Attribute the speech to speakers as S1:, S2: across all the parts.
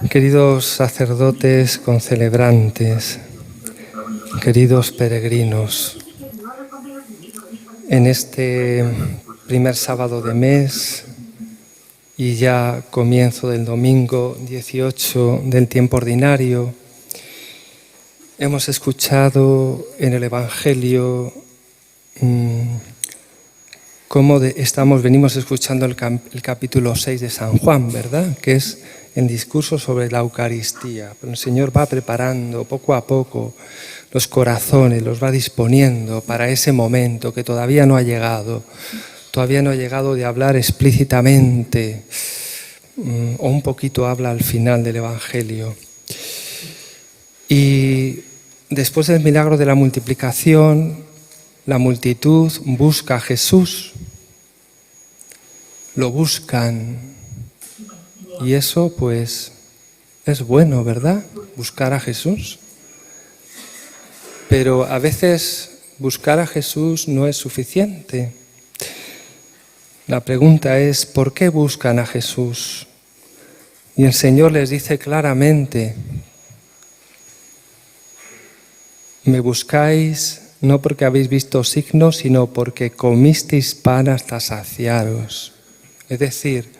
S1: Queridos sacerdotes concelebrantes, queridos peregrinos, en este primer sábado de mes y ya comienzo del domingo 18 del tiempo ordinario, hemos escuchado en el Evangelio venimos escuchando el capítulo 6 de San Juan, ¿verdad? Que es el discurso sobre la Eucaristía. Pero el Señor va preparando poco a poco los corazones, los va disponiendo para ese momento que todavía no ha llegado. Todavía no ha llegado de hablar explícitamente, o un poquito habla al final del Evangelio. Y después del milagro de la multiplicación, la multitud busca a Jesús, lo buscan, y eso pues es bueno, ¿verdad? Buscar a Jesús. Pero a veces buscar a Jesús no es suficiente. La pregunta es, ¿por qué buscan a Jesús? Y el Señor les dice claramente, me buscáis no porque habéis visto signos, sino porque comisteis pan hasta saciaros. Es decir,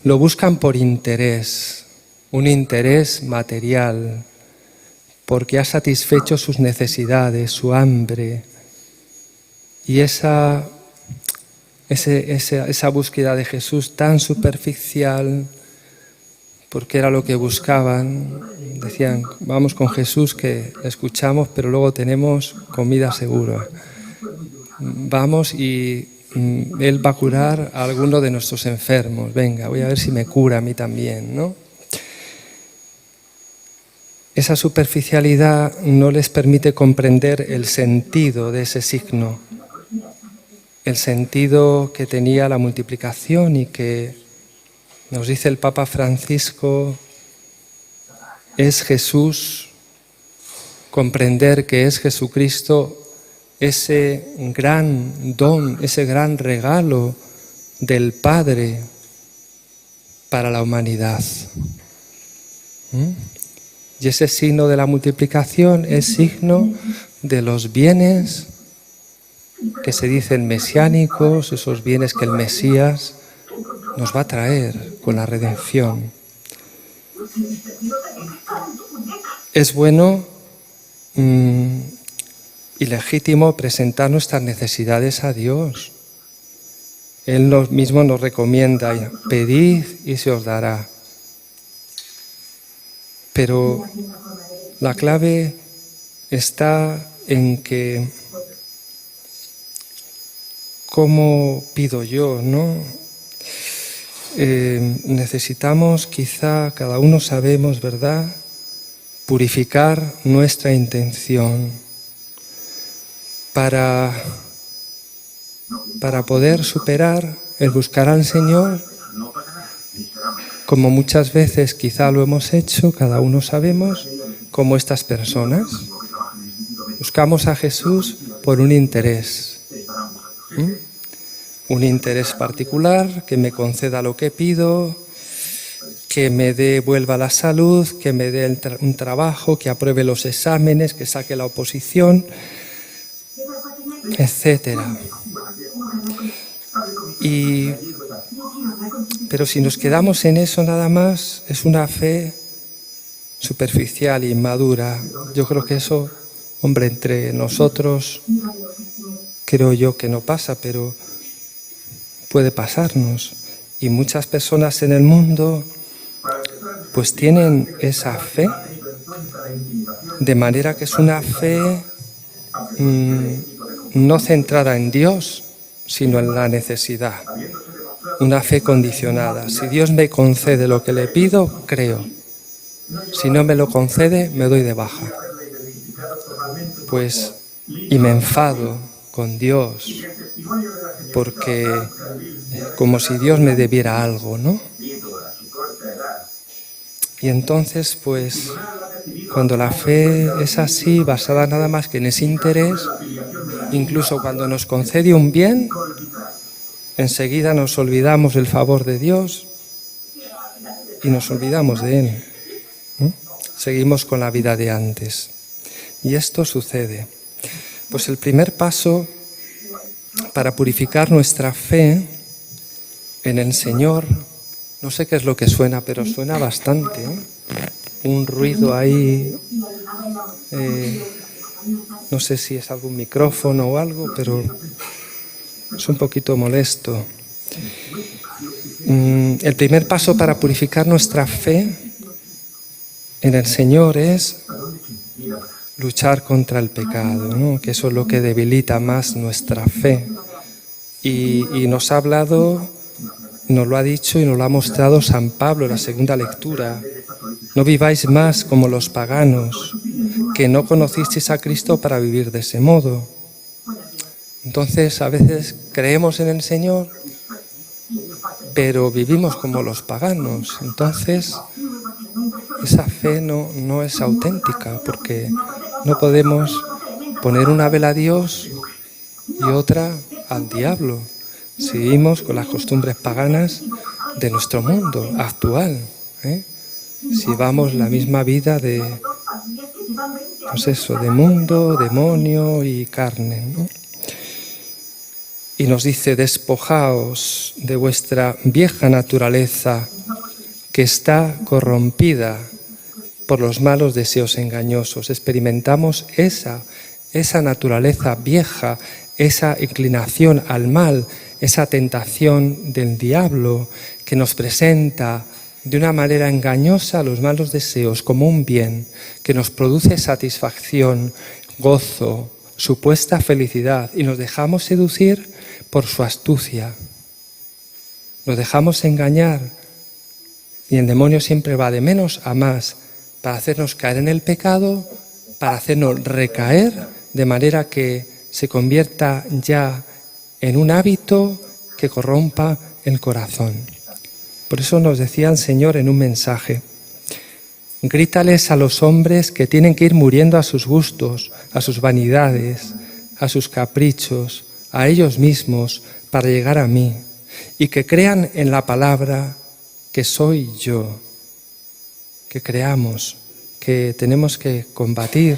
S1: lo buscan por interés, un interés material, porque ha satisfecho sus necesidades, su hambre. Y esa búsqueda de Jesús tan superficial, porque era lo que buscaban, decían, vamos con Jesús que escuchamos, pero luego tenemos comida segura. Vamos y Él va a curar a alguno de nuestros enfermos. Venga, voy a ver si me cura a mí también, ¿no? Esa superficialidad no les permite comprender el sentido de ese signo, el sentido que tenía la multiplicación y que nos dice el Papa Francisco, es Jesús, comprender que es Jesucristo ese gran don, ese gran regalo del Padre para la humanidad. Y ese signo de la multiplicación es signo de los bienes que se dicen mesiánicos, esos bienes que el Mesías nos va a traer con la redención. Es bueno y legítimo presentar nuestras necesidades a Dios. Él mismo nos recomienda, pedid y se os dará. Pero la clave está en que, ¿cómo pido yo, no? Necesitamos, quizá cada uno sabemos, ¿verdad?, purificar nuestra intención para poder superar el buscar al Señor, como muchas veces quizá lo hemos hecho, cada uno sabemos, como estas personas. Buscamos a Jesús por un interés. Un interés particular, que me conceda lo que pido, que me devuelva la salud, que me dé un trabajo, que apruebe los exámenes, que saque la oposición, etcétera. Pero si nos quedamos en eso nada más, es una fe superficial e inmadura. Yo creo que eso, hombre, entre nosotros, creo yo que no pasa, pero puede pasarnos. Y muchas personas en el mundo pues tienen esa fe, de manera que es una fe no centrada en Dios, sino en la necesidad. Una fe condicionada. Si Dios me concede lo que le pido, creo. Si no me lo concede, me doy de baja. Pues, y me enfado con Dios, porque como si Dios me debiera algo, ¿no? Y entonces, pues, cuando la fe es así, basada nada más que en ese interés, incluso cuando nos concede un bien, enseguida nos olvidamos del favor de Dios y nos olvidamos de Él. seguimos con la vida de antes. Y esto sucede. Pues el primer paso para purificar nuestra fe en el Señor, no sé qué es lo que suena, pero suena bastante, ¿eh? Un ruido ahí, no sé si es algún micrófono o algo, pero es un poquito molesto. El primer paso para purificar nuestra fe en el Señor es luchar contra el pecado, ¿no? Que eso es lo que debilita más nuestra fe. Y nos ha hablado, nos lo ha dicho y nos lo ha mostrado San Pablo en la segunda lectura. No viváis más como los paganos, que no conocisteis a Cristo para vivir de ese modo. Entonces, a veces creemos en el Señor, pero vivimos como los paganos. Entonces, esa fe no es auténtica, porque no podemos poner una vela a Dios y otra al diablo. Seguimos con las costumbres paganas de nuestro mundo actual, ¿eh? Si vamos la misma vida de, pues eso, de mundo, demonio y carne, ¿no? Y nos dice: despojaos de vuestra vieja naturaleza que está corrompida por los malos deseos engañosos. Experimentamos esa naturaleza vieja, esa inclinación al mal, esa tentación del diablo que nos presenta de una manera engañosa los malos deseos como un bien que nos produce satisfacción, gozo, supuesta felicidad, y nos dejamos seducir por su astucia. Nos dejamos engañar y el demonio siempre va de menos a más para hacernos caer en el pecado, para hacernos recaer de manera que se convierta ya en un hábito que corrompa el corazón. Por eso nos decía el Señor en un mensaje: grítales a los hombres que tienen que ir muriendo a sus gustos, a sus vanidades, a sus caprichos, a ellos mismos, para llegar a mí, y que crean en la palabra que soy yo, que creamos, que tenemos que combatir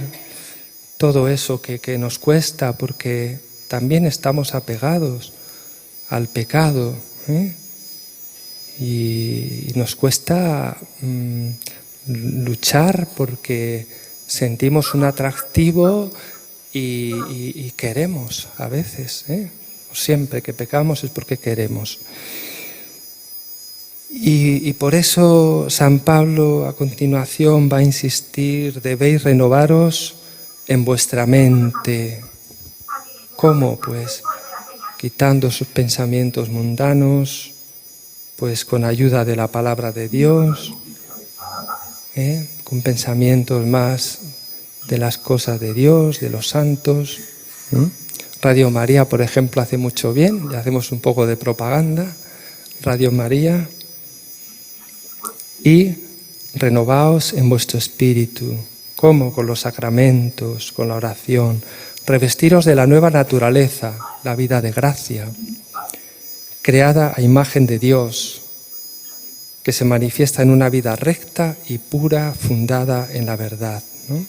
S1: todo eso que nos cuesta, porque también estamos apegados al pecado, ¿eh? Y nos cuesta luchar porque sentimos un atractivo y queremos a veces, ¿eh? Siempre que pecamos es porque queremos. Y por eso San Pablo a continuación va a insistir: debéis renovaros en vuestra mente. ¿Cómo? Pues quitando sus pensamientos mundanos, pues con ayuda de la palabra de Dios, con pensamientos más de las cosas de Dios, de los santos. Radio María, por ejemplo, hace mucho bien, le hacemos un poco de propaganda. Radio María. Y renovaos en vuestro espíritu. ¿Cómo? Con los sacramentos, con la oración. Revestiros de la nueva naturaleza, la vida de gracia, creada a imagen de Dios, que se manifiesta en una vida recta y pura, fundada en la verdad, ¿no?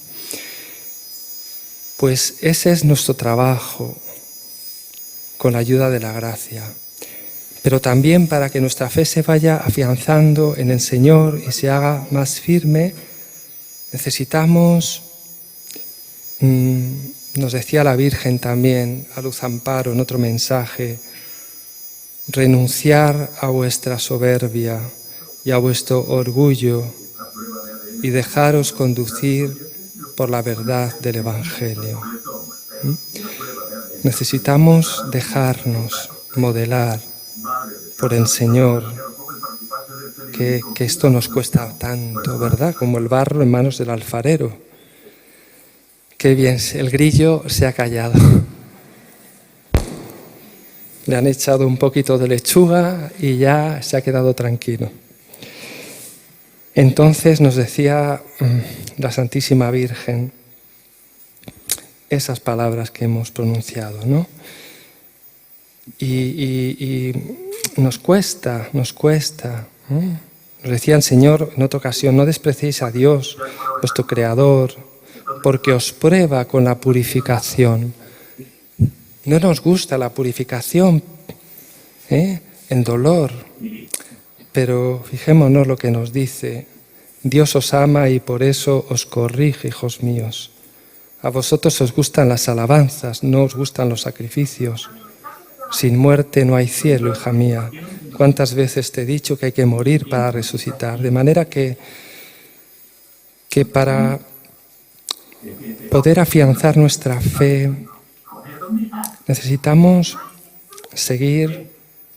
S1: Pues ese es nuestro trabajo, con la ayuda de la gracia. Pero también para que nuestra fe se vaya afianzando en el Señor y se haga más firme, necesitamos, nos decía la Virgen también, a Luz Amparo en otro mensaje, renunciar a vuestra soberbia y a vuestro orgullo y dejaros conducir por la verdad del Evangelio. Necesitamos dejarnos modelar por el Señor, que esto nos cuesta tanto, ¿verdad? Como el barro en manos del alfarero. Qué bien, el grillo se ha callado. Le han echado un poquito de lechuga y ya se ha quedado tranquilo. Entonces nos decía la Santísima Virgen esas palabras que hemos pronunciado, ¿no? Y nos cuesta, decía el Señor en otra ocasión, no despreciéis a Dios, vuestro Creador, porque os prueba con la purificación. No nos gusta la purificación, el dolor, pero fijémonos lo que nos dice. Dios os ama y por eso os corrige, hijos míos. A vosotros os gustan las alabanzas, no os gustan los sacrificios. Sin muerte no hay cielo, hija mía. ¿Cuántas veces te he dicho que hay que morir para resucitar? De manera que para poder afianzar nuestra fe necesitamos seguir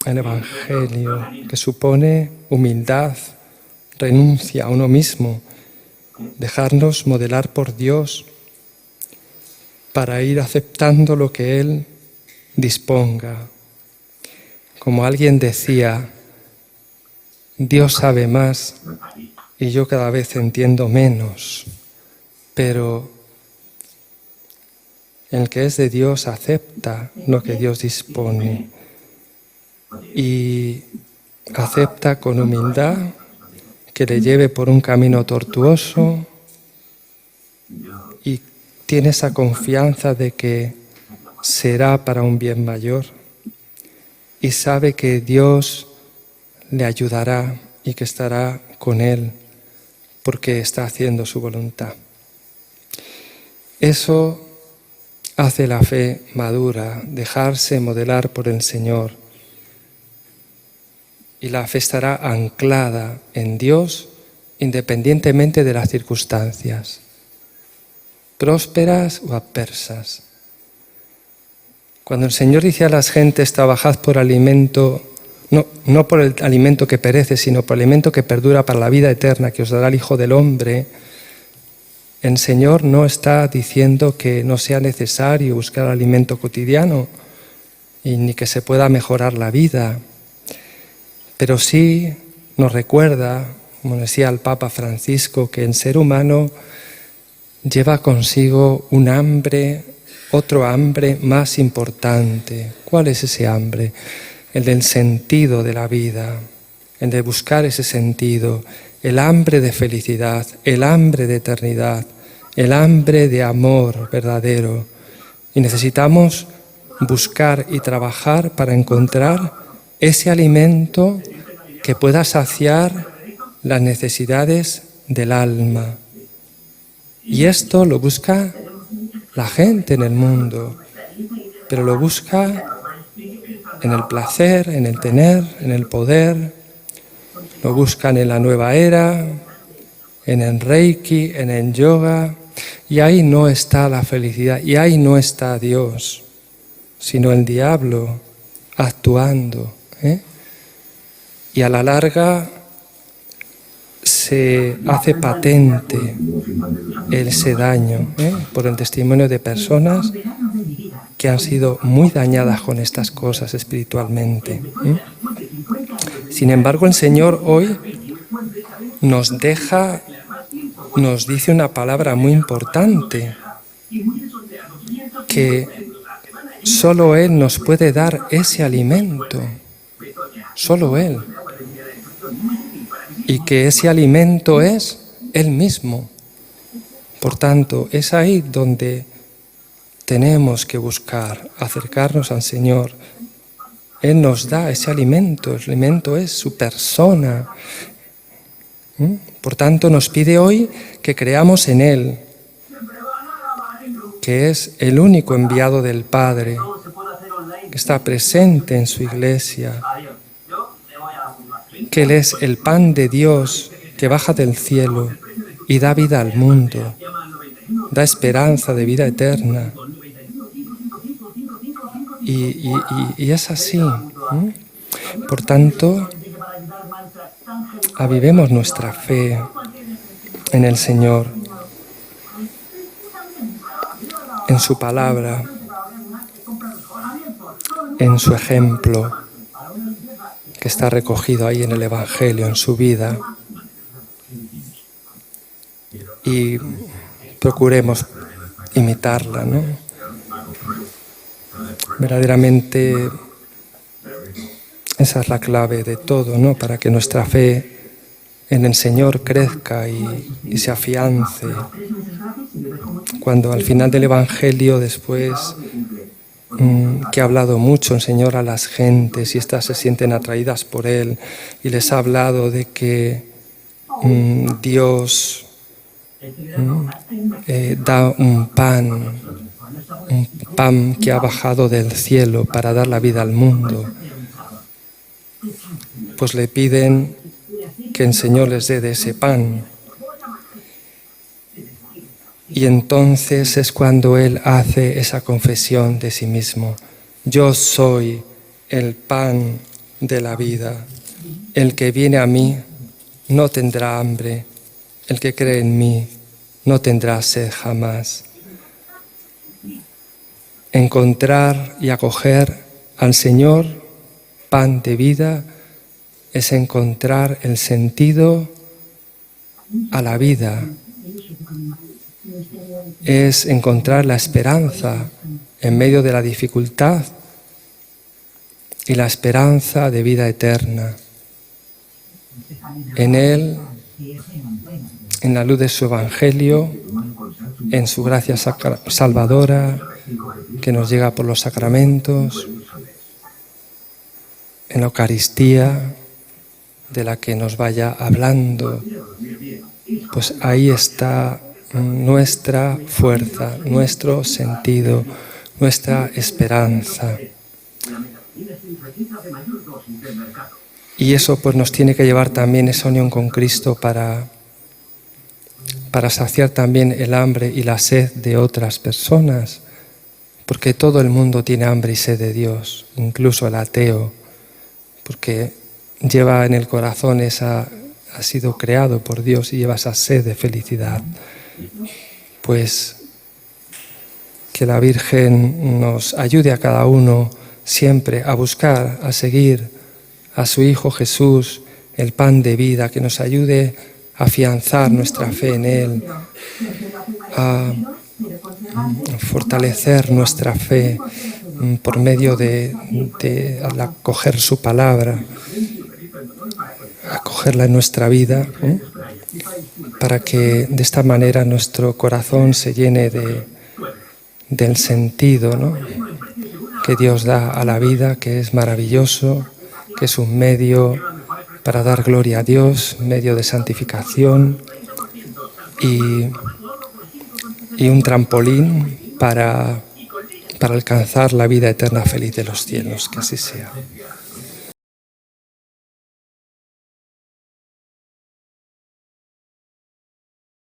S1: el Evangelio, que supone humildad, renuncia a uno mismo, dejarnos modelar por Dios para ir aceptando lo que Él disponga. Como alguien decía, Dios sabe más y yo cada vez entiendo menos, pero el que es de Dios acepta lo que Dios dispone y acepta con humildad que le lleve por un camino tortuoso y tiene esa confianza de que será para un bien mayor y sabe que Dios le ayudará y que estará con él porque está haciendo su voluntad. Eso hace la fe madura, dejarse modelar por el Señor. Y la fe estará anclada en Dios independientemente de las circunstancias, prósperas o adversas. Cuando el Señor dice a las gentes, trabajad por alimento, no por el alimento que perece, sino por el alimento que perdura para la vida eterna, que os dará el Hijo del Hombre, el Señor no está diciendo que no sea necesario buscar alimento cotidiano y ni que se pueda mejorar la vida, pero sí nos recuerda, como decía el Papa Francisco, que el ser humano lleva consigo un hambre, otro hambre más importante. ¿Cuál es ese hambre? El del sentido de la vida, el de buscar ese sentido, el hambre de felicidad, el hambre de eternidad, el hambre de amor verdadero. Y necesitamos buscar y trabajar para encontrar ese alimento que pueda saciar las necesidades del alma. Y esto lo busca la gente en el mundo, pero lo busca en el placer, en el tener, en el poder, lo buscan en la nueva era, en el Reiki, en el yoga, y ahí no está la felicidad, y ahí no está Dios, sino el diablo actuando, Y a la larga se hace patente ese daño por el testimonio de personas que han sido muy dañadas con estas cosas espiritualmente. Sin embargo, el Señor hoy nos dice una palabra muy importante, que solo Él nos puede dar ese alimento, solo Él. Y que ese alimento es Él mismo. Por tanto, es ahí donde tenemos que buscar, acercarnos al Señor. Él nos da ese alimento, el alimento es su persona. Por tanto, nos pide hoy que creamos en Él, que es el único enviado del Padre, que está presente en su iglesia, que Él es el pan de Dios que baja del cielo y da vida al mundo, da esperanza de vida eterna. Y es así. Por tanto, avivemos nuestra fe en el Señor, en su palabra, en su ejemplo, que está recogido ahí en el Evangelio, en su vida. Y procuremos imitarla, ¿no? Verdaderamente esa es la clave de todo, ¿no? Para que nuestra fe en el Señor crezca y se afiance. Cuando al final del Evangelio, después que ha hablado mucho el Señor a las gentes y éstas se sienten atraídas por Él y les ha hablado de que Dios da un pan que ha bajado del cielo para dar la vida al mundo, pues le piden que el Señor les dé de ese pan. Y entonces es cuando Él hace esa confesión de sí mismo. Yo soy el pan de la vida. El que viene a mí no tendrá hambre. El que cree en mí no tendrá sed jamás. Encontrar y acoger al Señor, pan de vida, es encontrar el sentido a la vida, es encontrar la esperanza en medio de la dificultad y la esperanza de vida eterna. En Él, en la luz de su Evangelio, en su gracia salvadora que nos llega por los sacramentos, en la Eucaristía de la que nos vaya hablando, pues ahí está nuestra fuerza, nuestro sentido, nuestra esperanza. Y eso pues nos tiene que llevar también esa unión con Cristo para saciar también el hambre y la sed de otras personas, porque todo el mundo tiene hambre y sed de Dios, incluso el ateo, porque lleva en el corazón ha sido creado por Dios y lleva esa sed de felicidad. Pues que la Virgen nos ayude a cada uno siempre a buscar, a seguir a su Hijo Jesús, el pan de vida, que nos ayude a afianzar nuestra fe en Él, a fortalecer nuestra fe por medio de al acoger su palabra, acogerla en nuestra vida, para que de esta manera nuestro corazón se llene del sentido, ¿no?, que Dios da a la vida, que es maravilloso, que es un medio para dar gloria a Dios, medio de santificación y un trampolín para alcanzar la vida eterna feliz de los cielos. Que así sea.